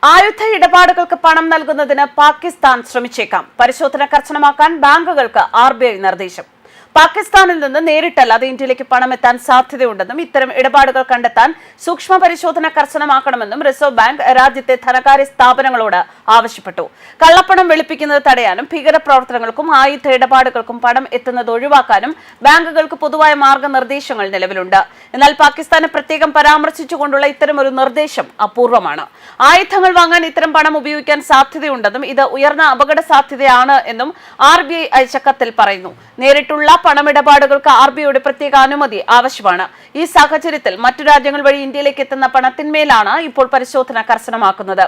ആയുധ ഇടപാടുകൾക്ക് പണം നൽകുന്നതിന് പാകിസ്ഥാൻ ശ്രമിച്ചേക്കാം. പരിശോധന കർശനമാക്കാൻ ബാങ്കുകൾക്ക് RBI നിർദ്ദേശം. പാകിസ്ഥാനിൽ നിന്ന് നേരിട്ടല്ലാതെ ഇന്ത്യയിലേക്ക് പണം എത്താൻ സാധ്യതയുണ്ടെന്നും ഇത്തരം ഇടപാടുകൾ കണ്ടെത്താൻ സൂക്ഷ്മ പരിശോധന കർശനമാക്കണമെന്നും റിസർവ് ബാങ്ക് രാജ്യത്തെ ധനകാര്യ സ്ഥാപനങ്ങളോട് ആവശ്യപ്പെട്ടു. കള്ളപ്പണം വെളുപ്പിക്കുന്നത് തടയാനും ഭീകരപ്രവർത്തനങ്ങൾക്കും ആയുധ ഇടപാടുകൾക്കും പണം എത്തുന്നത് ഒഴിവാക്കാനും ബാങ്കുകൾക്ക് പൊതുവായ മാർഗനിർദ്ദേശങ്ങൾ നിലവിലുണ്ട്. എന്നാൽ പാകിസ്ഥാനെ പ്രത്യേകം പരാമർശിച്ചുകൊണ്ടുള്ള ഇത്തരമൊരു നിർദ്ദേശം അപൂർവമാണ്. ആയുധങ്ങൾ വാങ്ങാൻ ഇത്തരം പണം ഉപയോഗിക്കാൻ സാധ്യതയുണ്ടെന്നും ഇത് ഉയർന്ന അപകട സാധ്യതയാണ് എന്നും RBI അയച്ച കത്തിൽ പറയുന്നു. നേരിട്ടുള്ള പണമിടപാടുകൾക്ക് RBIയുടെ പ്രത്യേക അനുമതി ആവശ്യമാണ്. ഈ സാഹചര്യത്തിൽ മറ്റു രാജ്യങ്ങൾ വഴി ഇന്ത്യയിലേക്ക് എത്തുന്ന പണത്തിന്മേലാണ് ഇപ്പോൾ പരിശോധന കർശനമാക്കുന്നത്.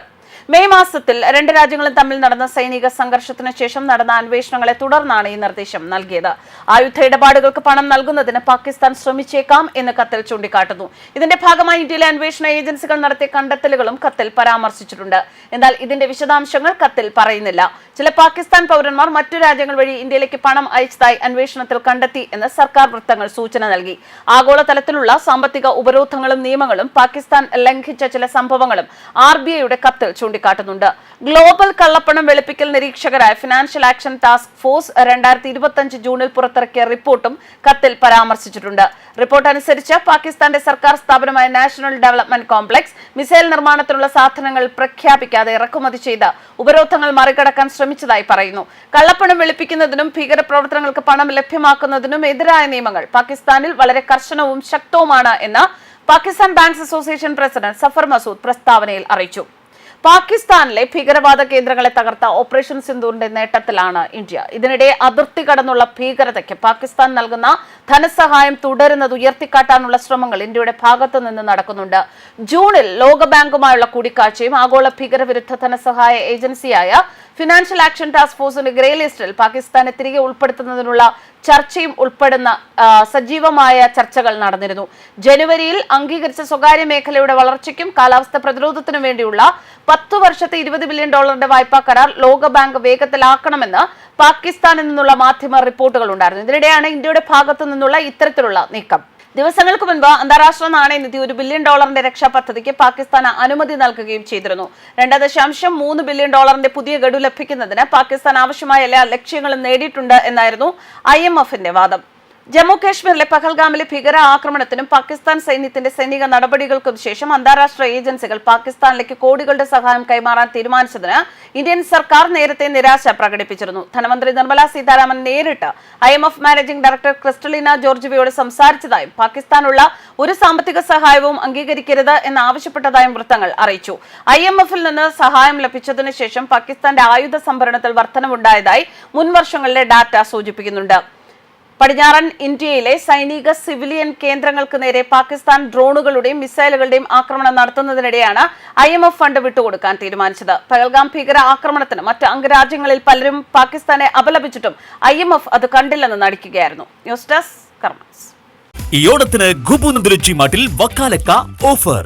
മെയ് മാസത്തിൽ രണ്ട് രാജ്യങ്ങളും തമ്മിൽ നടന്ന സൈനിക സംഘർഷത്തിന് ശേഷം നടന്ന അന്വേഷണങ്ങളെ തുടർന്നാണ് ഈ നിർദ്ദേശം നൽകിയത്. ആയുധ ഇടപാടുകൾക്ക് പണം നൽകുന്നതിന് പാകിസ്ഥാൻ ശ്രമിച്ചേക്കാം എന്ന് കത്തിൽ ചൂണ്ടിക്കാട്ടുന്നു. ഇതിന്റെ ഭാഗമായി ഇന്ത്യയിലെ അന്വേഷണ ഏജൻസികൾ നടത്തിയ കണ്ടെത്തലുകളും കത്തിൽ പരാമർശിച്ചിട്ടുണ്ട്. എന്നാൽ ഇതിന്റെ വിശദാംശങ്ങൾ കത്തിൽ പറയുന്നില്ല. ചില പാകിസ്ഥാൻ പൗരന്മാർ മറ്റു രാജ്യങ്ങൾ വഴി ഇന്ത്യയിലേക്ക് പണം അയച്ചതായി അന്വേഷണത്തിൽ കണ്ടെത്തി എന്ന് സർക്കാർ വൃത്തങ്ങൾ സൂചന നൽകി. ആഗോളതലത്തിലുള്ള സാമ്പത്തിക ഉപരോധങ്ങളും നിയമങ്ങളും പാകിസ്ഥാൻ ലംഘിച്ച ചില സംഭവങ്ങളും RBIയുടെ കത്തിൽ ചൂണ്ടിക്കാട്ടുന്നുണ്ട്. ഗ്ലോബൽ കള്ളപ്പണം വെളുപ്പിക്കൽ നിരീക്ഷകരായ ഫിനാൻഷ്യൽ ആക്ഷൻ ടാസ്ക് ഫോഴ്സ് 2025 ജൂണിൽ പുറത്തിറക്കിയ റിപ്പോർട്ടും കത്തിൽ പരാമർശിച്ചിട്ടുണ്ട്. റിപ്പോർട്ട് അനുസരിച്ച് പാകിസ്ഥാന്റെ സർക്കാർ സ്ഥാപനമായ നാഷണൽ ഡെവലപ്മെന്റ് കോംപ്ലക്സ് മിസൈൽ നിർമ്മാണത്തിനുള്ള സാധനങ്ങൾ പ്രഖ്യാപിക്കാതെ ഇറക്കുമതി ചെയ്ത് ഉപരോധങ്ങൾ മറികടക്കാൻ ശ്രമിച്ചതായി പറയുന്നു. കള്ളപ്പണം വെളുപ്പിക്കുന്നതിനും ഭീകരപ്രവർത്തനങ്ങൾക്ക് പണം ലഭ്യമാക്കുന്നതിനും എതിരായ നിയമങ്ങൾ പാകിസ്ഥാനിൽ വളരെ കർശനവും ശക്തവുമാണ് എന്ന് Pakistan banks association president Zafar Masood പ്രസ്താവനയിൽ അറിയിച്ചു. പാകിസ്ഥാനിലെ ഭീകരവാദ കേന്ദ്രങ്ങളെ തകർത്ത ഓപ്പറേഷൻ സിന്ദൂറിന്റെ നേട്ടത്തിലാണ് ഇന്ത്യ. ഇതിനിടെ അതിർത്തി കടന്നുള്ള ഭീകരതയ്ക്ക് പാകിസ്ഥാൻ നൽകുന്ന ധനസഹായം തുടരുന്നത് ഉയർത്തിക്കാട്ടാനുള്ള ശ്രമങ്ങൾ ഇന്ത്യയുടെ ഭാഗത്തു നിന്ന് നടക്കുന്നുണ്ട്. ജൂണിൽ ലോകബാങ്കുമായുള്ള കൂടിക്കാഴ്ചയും ആഗോള ഭീകരവിരുദ്ധ ധനസഹായ ഏജൻസിയായ ഫിനാൻഷ്യൽ ആക്ഷൻ ടാസ്ക് ഫോഴ്സിന്റെ ഗ്രേ ലിസ്റ്റിൽ പാകിസ്ഥാനെ തിരികെ ഉൾപ്പെടുത്തുന്നതിനുള്ള ചർച്ചയും ഉൾപ്പെടുന്ന സജീവമായ ചർച്ചകൾ നടന്നിരുന്നു. ജനുവരിയിൽ അംഗീകരിച്ച സ്വകാര്യ മേഖലയുടെ വളർച്ചയ്ക്കും കാലാവസ്ഥ പ്രതിരോധത്തിനും വേണ്ടിയുള്ള 10 വർഷത്തെ $20 ബില്യൺ വായ്പാ കരാർ ലോകബാങ്ക് വേഗത്തിലാക്കണമെന്ന് പാകിസ്ഥാനിൽ നിന്നുള്ള മാധ്യമ റിപ്പോർട്ടുകൾ ഉണ്ടായിരുന്നു. ഇതിനിടെയാണ് ഇന്ത്യയുടെ ഭാഗത്തു നിന്നുള്ള ഇത്തരത്തിലുള്ള നീക്കം. ദിവസങ്ങൾക്ക് മുൻപ് അന്താരാഷ്ട്ര നാണയനിധി $1 ബില്യൺ രക്ഷാ പദ്ധതിക്ക് പാകിസ്ഥാന് അനുമതി നൽകുകയും ചെയ്തിരുന്നു. $2.3 ബില്യൺ പുതിയ ഗഡു ലഭിക്കുന്നതിന് പാകിസ്ഥാൻ ആവശ്യമായ എല്ലാ ലക്ഷ്യങ്ങളും നേടിയിട്ടുണ്ട് എന്നായിരുന്നു IMFന്റെ വാദം. ജമ്മു കാശ്മീരിലെ പഹൽഗാമിലെ ഭീകര ആക്രമണത്തിനും പാകിസ്ഥാൻ സൈന്യത്തിന്റെ സൈനിക നടപടികൾക്കും ശേഷം അന്താരാഷ്ട്ര ഏജൻസികൾ പാകിസ്ഥാനിലേക്ക് കോടികളുടെ സഹായം കൈമാറാൻ തീരുമാനിച്ചതിന് ഇന്ത്യൻ സർക്കാർ നേരത്തെ നിരാശ പ്രകടിപ്പിച്ചിരുന്നു. ധനമന്ത്രി നിർമ്മല സീതാരാമൻ നേരിട്ട് IMF മാനേജിംഗ് ഡയറക്ടർ ക്രിസ്റ്റലിന ജോർജിവയോട് സംസാരിച്ചതായും പാകിസ്ഥാനുള്ള ഒരു സാമ്പത്തിക സഹായവും അംഗീകരിക്കരുത് എന്നാവശ്യപ്പെട്ടതായും വൃത്തങ്ങൾ അറിയിച്ചു. IMFൽ നിന്ന് സഹായം ലഭിച്ചതിനു ശേഷം പാകിസ്ഥാന്റെ ആയുധ സംഭരണത്തിൽ വർധനവുണ്ടായതായി മുൻവർഷങ്ങളിലെ ഡാറ്റ സൂചിപ്പിക്കുന്നുണ്ട്. പടിഞ്ഞാറൻ ഇന്ത്യയിലെ സൈനിക സിവിലിയൻ കേന്ദ്രങ്ങൾക്ക് നേരെ പാകിസ്ഥാൻ ഡ്രോണുകളുടെയും മിസൈലുകളുടെയും ആക്രമണം നടത്തുന്നതിനിടെയാണ് IMF ഫണ്ട് വിട്ടുകൊടുക്കാൻ തീരുമാനിച്ചത്. പഹൽഗാം ഭീകര ആക്രമണത്തിന് മറ്റ് അംഗരാജ്യങ്ങളിൽ പലരും പാകിസ്ഥാനെ അപലപിച്ചിട്ടും IMF അത് കണ്ടില്ലെന്ന് നടിക്കുകയായിരുന്നു. News desk കർമ്മസ്. ഈ ഓണത്തിന് ഗുബുനന്ദുരുചി മാട്ടിൽ വക്കാലക്ക ഓഫർ.